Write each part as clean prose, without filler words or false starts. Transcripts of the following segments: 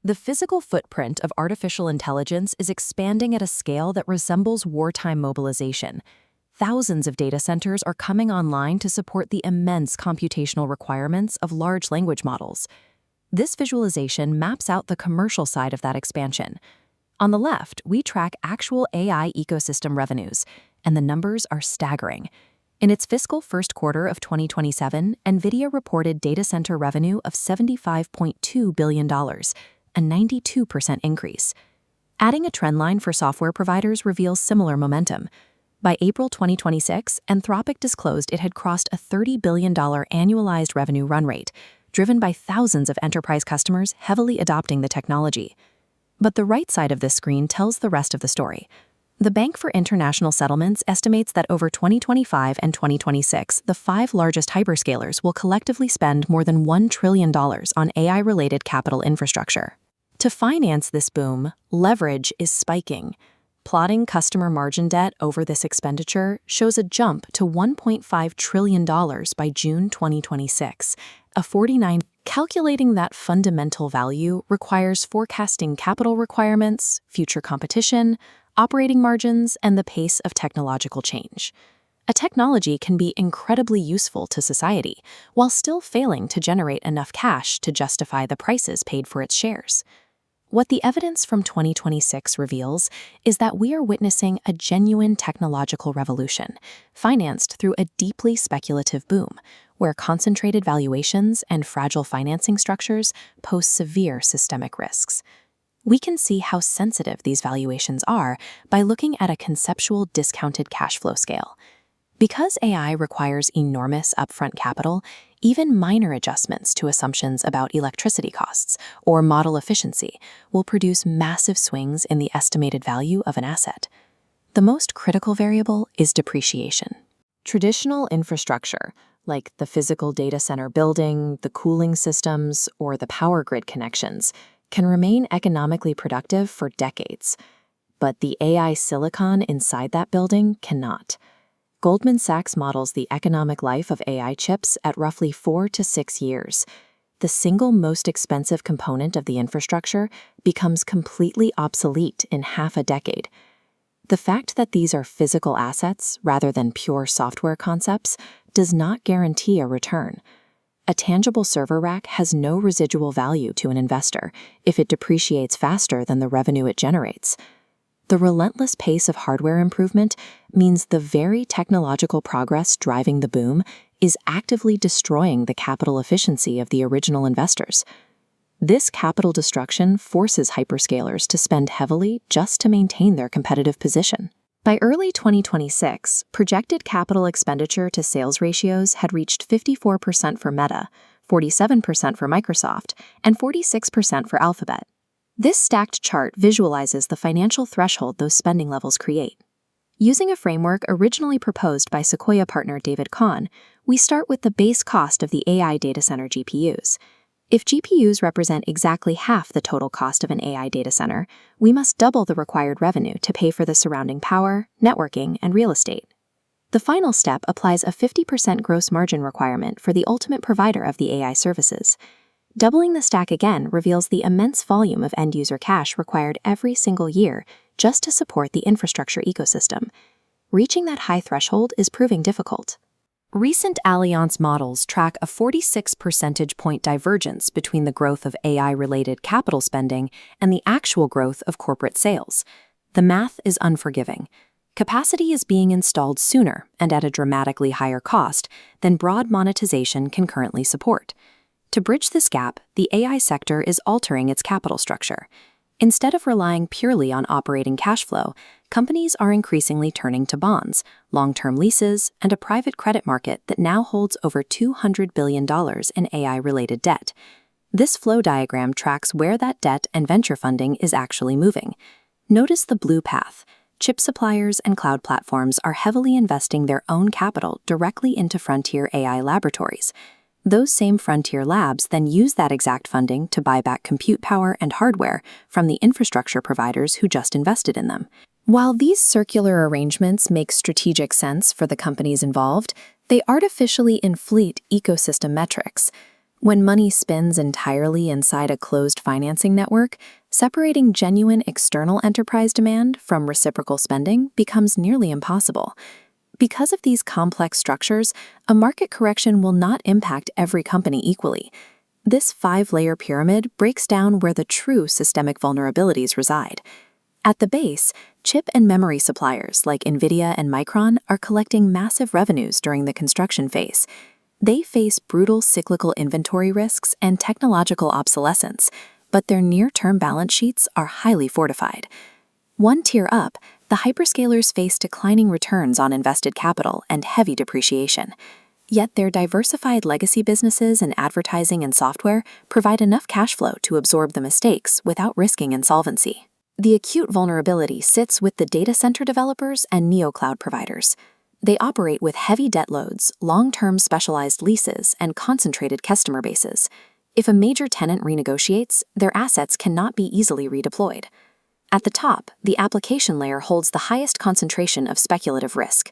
The physical footprint of artificial intelligence is expanding at a scale that resembles wartime mobilization. Thousands of data centers are coming online to support the immense computational requirements of large language models. This visualization maps out the commercial side of that expansion. On the left, we track actual AI ecosystem revenues, and the numbers are staggering. In its fiscal first quarter of 2027, NVIDIA reported data center revenue of $75.2 billion, a 92% increase. Adding a trend line for software providers reveals similar momentum. By April 2026, Anthropic disclosed it had crossed a $30 billion annualized revenue run rate, driven by thousands of enterprise customers heavily adopting the technology. But the right side of this screen tells the rest of the story. The Bank for International Settlements estimates that over 2025 and 2026, the 5 largest hyperscalers will collectively spend more than $1 trillion on AI-related capital infrastructure. To finance this boom, leverage is spiking. Plotting customer margin debt over this expenditure shows a jump to $1.5 trillion by June 2026, a 49%. Calculating that fundamental value requires forecasting capital requirements, future competition, operating margins, and the pace of technological change. A technology can be incredibly useful to society while still failing to generate enough cash to justify the prices paid for its shares. What the evidence from 2026 reveals is that we are witnessing a genuine technological revolution, financed through a deeply speculative boom, where concentrated valuations and fragile financing structures pose severe systemic risks. We can see how sensitive these valuations are by looking at a conceptual discounted cash flow scale. Because AI requires enormous upfront capital, even minor adjustments to assumptions about electricity costs or model efficiency will produce massive swings in the estimated value of an asset. The most critical variable is depreciation. Traditional infrastructure, like the physical data center building, the cooling systems, or the power grid connections, can remain economically productive for decades. But the AI silicon inside that building cannot. Goldman Sachs models the economic life of AI chips at roughly 4 to 6 years. The single most expensive component of the infrastructure becomes completely obsolete in half a decade. The fact that these are physical assets rather than pure software concepts does not guarantee a return. A tangible server rack has no residual value to an investor if it depreciates faster than the revenue it generates. The relentless pace of hardware improvement means the very technological progress driving the boom is actively destroying the capital efficiency of the original investors. This capital destruction forces hyperscalers to spend heavily just to maintain their competitive position. By early 2026, projected capital expenditure to sales ratios had reached 54% for Meta, 47% for Microsoft, and 46% for Alphabet. This stacked chart visualizes the financial threshold those spending levels create. Using a framework originally proposed by Sequoia partner David Kahn, we start with the base cost of the AI data center GPUs. If GPUs represent exactly half the total cost of an AI data center, we must double the required revenue to pay for the surrounding power, networking, and real estate. The final step applies a 50% gross margin requirement for the ultimate provider of the AI services. Doubling the stack again reveals the immense volume of end-user cash required every single year just to support the infrastructure ecosystem. Reaching that high threshold is proving difficult. Recent Allianz models track a 46 percentage point divergence between the growth of AI-related capital spending and the actual growth of corporate sales. The math is unforgiving. Capacity is being installed sooner and at a dramatically higher cost than broad monetization can currently support. To bridge this gap, the AI sector is altering its capital structure. Instead of relying purely on operating cash flow, companies are increasingly turning to bonds, long-term leases, and a private credit market that now holds over $200 billion in AI-related debt. This flow diagram tracks where that debt and venture funding is actually moving. Notice the blue path. Chip suppliers and cloud platforms are heavily investing their own capital directly into frontier AI laboratories. Those same frontier labs then use that exact funding to buy back compute power and hardware from the infrastructure providers who just invested in them. While these circular arrangements make strategic sense for the companies involved, they artificially inflate ecosystem metrics. When money spins entirely inside a closed financing network, separating genuine external enterprise demand from reciprocal spending becomes nearly impossible. Because of these complex structures, a market correction will not impact every company equally. This five-layer pyramid breaks down where the true systemic vulnerabilities reside. At the base, chip and memory suppliers like NVIDIA and Micron are collecting massive revenues during the construction phase. They face brutal cyclical inventory risks and technological obsolescence, but their near-term balance sheets are highly fortified. One tier up, the hyperscalers face declining returns on invested capital and heavy depreciation. Yet their diversified legacy businesses in advertising and software provide enough cash flow to absorb the mistakes without risking insolvency. The acute vulnerability sits with the data center developers and neocloud providers. They operate with heavy debt loads, long-term specialized leases, and concentrated customer bases. If a major tenant renegotiates, their assets cannot be easily redeployed. At the top, the application layer holds the highest concentration of speculative risk.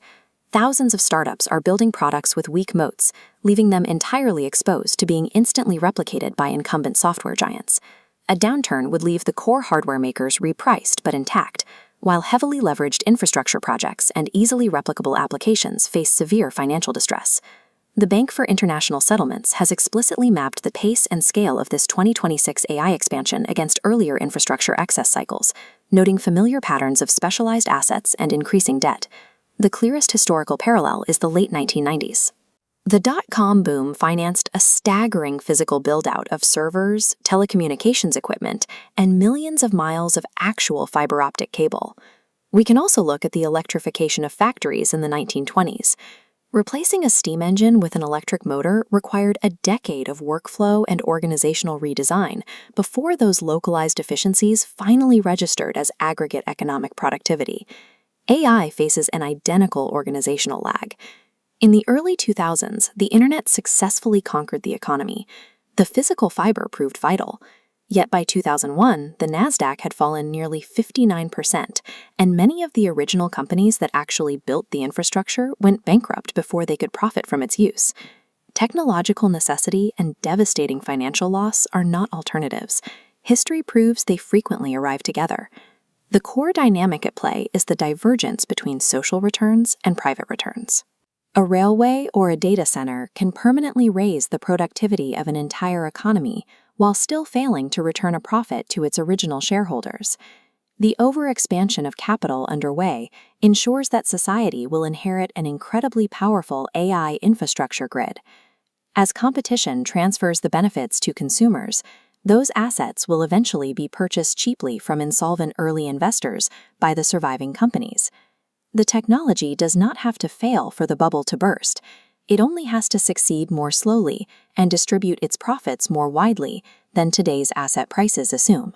Thousands of startups are building products with weak moats, leaving them entirely exposed to being instantly replicated by incumbent software giants. A downturn would leave the core hardware makers repriced but intact, while heavily leveraged infrastructure projects and easily replicable applications face severe financial distress. The Bank for International Settlements has explicitly mapped the pace and scale of this 2026 AI expansion against earlier infrastructure excess cycles, noting familiar patterns of specialized assets and increasing debt. The clearest historical parallel is the late 1990s. The dot-com boom financed a staggering physical build-out of servers, telecommunications equipment, and millions of miles of actual fiber optic cable. We can also look at the electrification of factories in the 1920s. Replacing a steam engine with an electric motor required a decade of workflow and organizational redesign before those localized efficiencies finally registered as aggregate economic productivity. AI faces an identical organizational lag. In the early 2000s, the internet successfully conquered the economy. The physical fiber proved vital. Yet by 2001, the Nasdaq had fallen nearly 59%, and many of the original companies that actually built the infrastructure went bankrupt before they could profit from its use. Technological necessity and devastating financial loss are not alternatives. History proves they frequently arrive together. The core dynamic at play is the divergence between social returns and private returns. A railway or a data center can permanently raise the productivity of an entire economy while still failing to return a profit to its original shareholders. The overexpansion of capital underway ensures that society will inherit an incredibly powerful AI infrastructure grid. As competition transfers the benefits to consumers, those assets will eventually be purchased cheaply from insolvent early investors by the surviving companies. The technology does not have to fail for the bubble to burst. It only has to succeed more slowly and distribute its profits more widely than today's asset prices assume.